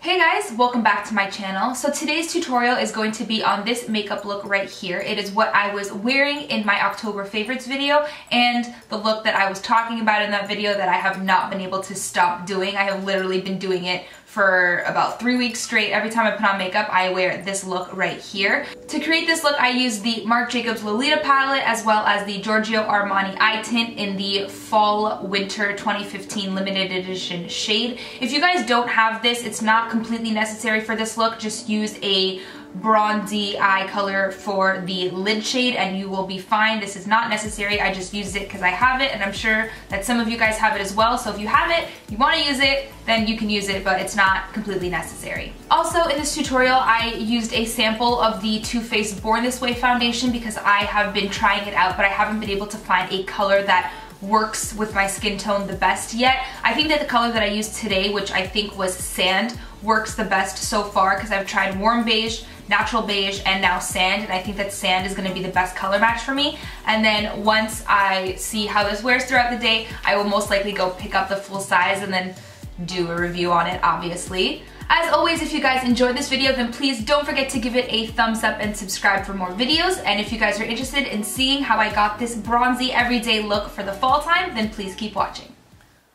Hey guys, welcome back to my channel. So today's tutorial is going to be on this makeup look right here. It is what I was wearing in my October favorites video and the look that I was talking about in that video that I have not been able to stop doing. I have literally been doing it for about 3 weeks straight. Every time I put on makeup, I wear this look right here. To create this look, I used the Marc Jacobs Lolita palette as well as the Giorgio Armani eye tint in the Fall Winter 2015 limited edition shade. If you guys don't have this, it's not completely necessary for this look. Just use a bronzy eye color for the lid shade and you will be fine. This is not necessary. I just used it because I have it and I'm sure that some of you guys have it as well. So if you have it, you want to use it, then you can use it, but it's not completely necessary. Also in this tutorial, I used a sample of the Too Faced Born This Way foundation because I have been trying it out, but I haven't been able to find a color that works with my skin tone the best yet. I think that the color that I used today, which I think was sand, works the best so far because I've tried warm beige, natural beige, and now sand, and I think that sand is going to be the best color match for me. And then once I see how this wears throughout the day, I will most likely go pick up the full size and then do a review on it, obviously. As always, if you guys enjoyed this video, then please don't forget to give it a thumbs up and subscribe for more videos. And if you guys are interested in seeing how I got this bronzy everyday look for the fall time, then please keep watching.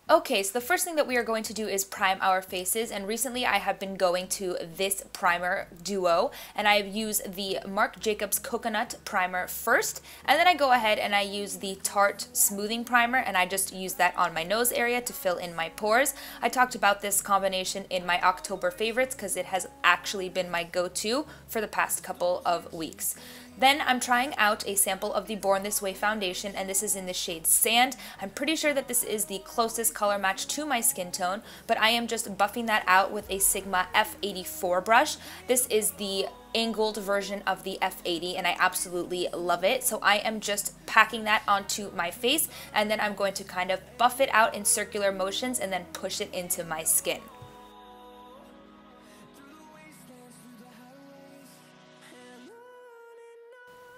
Okay, so the first thing that we are going to do is prime our faces, and recently I have been going to this primer duo, and I use the Marc Jacobs Coconut Primer first, and then I go ahead and I use the Tarte Smoothing Primer, and I just use that on my nose area to fill in my pores. I talked about this combination in my October favorites because it has actually been my go-to for the past couple of weeks. Then I'm trying out a sample of the Born This Way foundation, and this is in the shade Sand. I'm pretty sure that this is the closest color match to my skin tone, but I am just buffing that out with a Sigma F84 brush. This is the angled version of the F80 and I absolutely love it. So I am just packing that onto my face, and then I'm going to kind of buff it out in circular motions and then push it into my skin.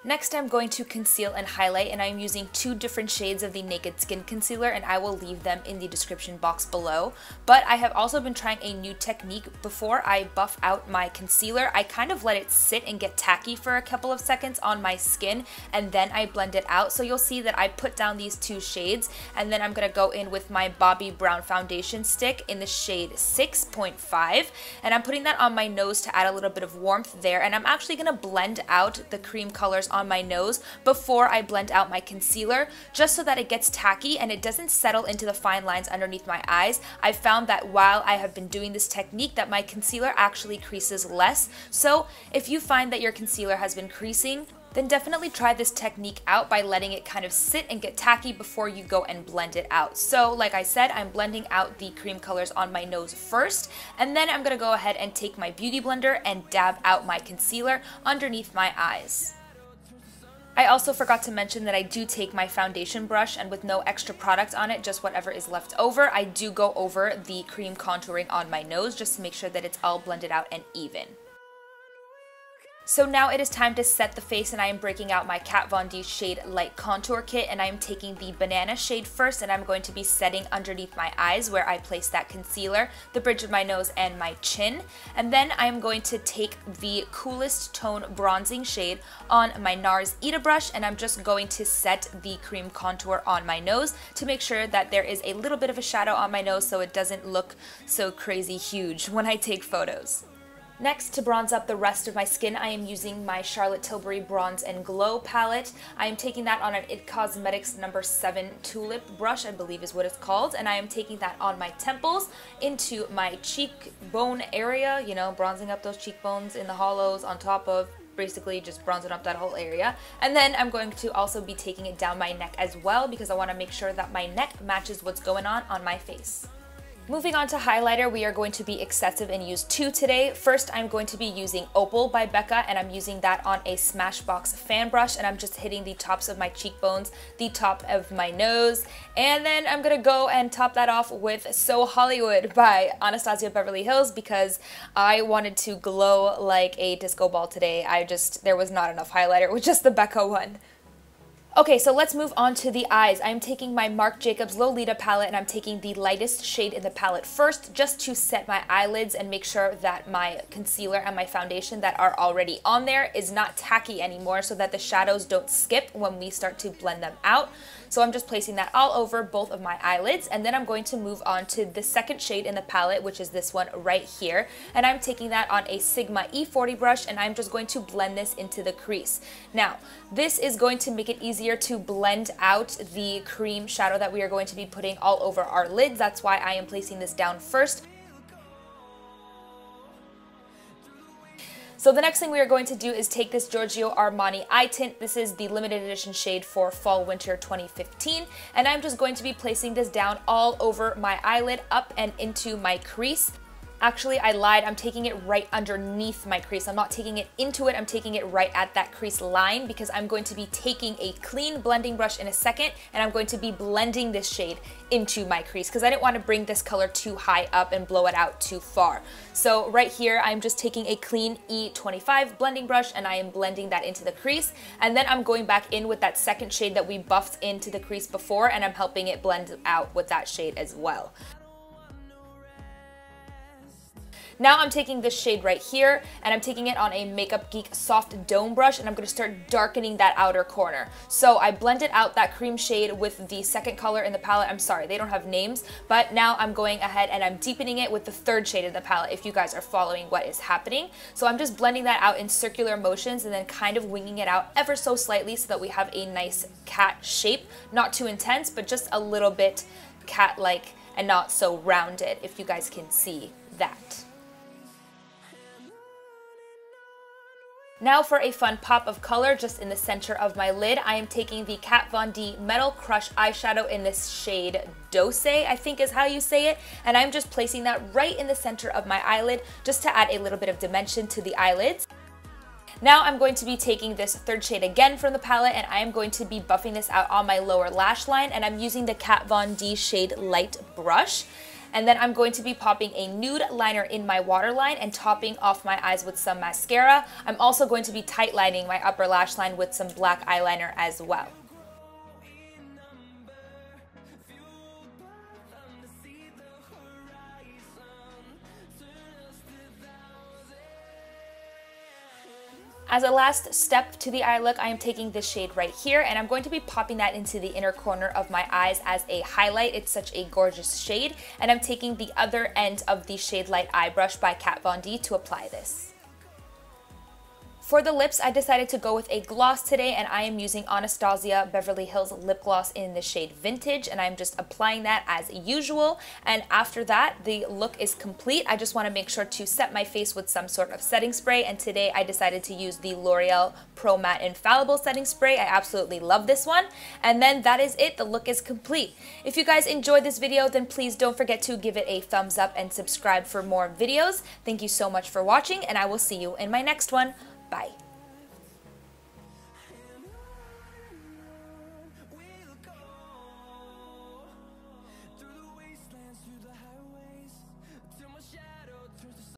Next, I'm going to conceal and highlight, and I'm using two different shades of the Naked Skin Concealer, and I will leave them in the description box below. But I have also been trying a new technique. Before I buff out my concealer, I kind of let it sit and get tacky for a couple of seconds on my skin, and then I blend it out. So you'll see that I put down these two shades, and then I'm going to go in with my Bobbi Brown foundation stick in the shade 6.5, and I'm putting that on my nose to add a little bit of warmth there, and I'm actually going to blend out the cream colors on my nose before I blend out my concealer, just so that it gets tacky and it doesn't settle into the fine lines underneath my eyes. I found that while I have been doing this technique that my concealer actually creases less. So if you find that your concealer has been creasing, then definitely try this technique out by letting it kind of sit and get tacky before you go and blend it out. So like I said, I'm blending out the cream colors on my nose first, and then I'm gonna go ahead and take my beauty blender and dab out my concealer underneath my eyes. I also forgot to mention that I do take my foundation brush, and with no extra product on it, just whatever is left over, I do go over the cream contouring on my nose just to make sure that it's all blended out and even. So now it is time to set the face, and I am breaking out my Kat Von D Shade Light Contour Kit, and I am taking the Banana shade first, and I'm going to be setting underneath my eyes where I place that concealer, the bridge of my nose, and my chin. And then I am going to take the Coolest Tone Bronzing shade on my NARS Ita brush, and I'm just going to set the cream contour on my nose to make sure that there is a little bit of a shadow on my nose so it doesn't look so crazy huge when I take photos. Next, to bronze up the rest of my skin, I am using my Charlotte Tilbury Bronze and Glow palette. I am taking that on an IT Cosmetics No. 7 Tulip brush, I believe is what it's called, and I am taking that on my temples, into my cheekbone area, you know, bronzing up those cheekbones in the hollows on top of basically just bronzing up that whole area. And then I'm going to also be taking it down my neck as well because I want to make sure that my neck matches what's going on my face. Moving on to highlighter, we are going to be excessive and use two today. First, I'm going to be using Opal by Becca, and I'm using that on a Smashbox fan brush, and I'm just hitting the tops of my cheekbones, the top of my nose, and then I'm gonna go and top that off with So Hollywood by Anastasia Beverly Hills because I wanted to glow like a disco ball today. There was not enough highlighter with just the Becca one. Okay, so let's move on to the eyes. I'm taking my Marc Jacobs Lolita palette and I'm taking the lightest shade in the palette first just to set my eyelids and make sure that my concealer and my foundation that are already on there is not tacky anymore so that the shadows don't skip when we start to blend them out. So I'm just placing that all over both of my eyelids, and then I'm going to move on to the second shade in the palette, which is this one right here, and I'm taking that on a Sigma E40 brush and I'm just going to blend this into the crease. Now, this is going to make it easier to blend out the cream shadow that we are going to be putting all over our lids. That's why I am placing this down first. So the next thing we are going to do is take this Giorgio Armani eye tint. This is the limited edition shade for fall winter 2015, and I'm just going to be placing this down all over my eyelid, up and into my crease. Actually, I lied. I'm taking it right underneath my crease. I'm not taking it into it. I'm taking it right at that crease line because I'm going to be taking a clean blending brush in a second and I'm going to be blending this shade into my crease because I didn't want to bring this color too high up and blow it out too far. So right here, I'm just taking a clean E25 blending brush and I am blending that into the crease. And then I'm going back in with that second shade that we buffed into the crease before and I'm helping it blend out with that shade as well. Now I'm taking this shade right here and I'm taking it on a Makeup Geek soft dome brush and I'm going to start darkening that outer corner. So I blended out that cream shade with the second color in the palette. I'm sorry, they don't have names, but now I'm going ahead and I'm deepening it with the third shade in the palette if you guys are following what is happening. So I'm just blending that out in circular motions and then kind of winging it out ever so slightly so that we have a nice cat shape. Not too intense, but just a little bit cat-like and not so rounded, if you guys can see that. Now for a fun pop of color just in the center of my lid, I am taking the Kat Von D Metal Crush eyeshadow in this shade Dose, I think is how you say it, and I'm just placing that right in the center of my eyelid just to add a little bit of dimension to the eyelids. Now I'm going to be taking this third shade again from the palette and I am going to be buffing this out on my lower lash line, and I'm using the Kat Von D shade Light brush. And then I'm going to be popping a nude liner in my waterline and topping off my eyes with some mascara. I'm also going to be tight lining my upper lash line with some black eyeliner as well. As a last step to the eye look, I am taking this shade right here and I'm going to be popping that into the inner corner of my eyes as a highlight. It's such a gorgeous shade, and I'm taking the other end of the Shade Light eye brush by Kat Von D to apply this. For the lips, I decided to go with a gloss today and I am using Anastasia Beverly Hills lip gloss in the shade Vintage, and I'm just applying that as usual. And after that, the look is complete. I just want to make sure to set my face with some sort of setting spray, and today I decided to use the L'Oreal Pro Matte Infallible setting spray. I absolutely love this one. And then that is it. The look is complete. If you guys enjoyed this video, then please don't forget to give it a thumbs up and subscribe for more videos. Thank you so much for watching, and I will see you in my next one. Bye.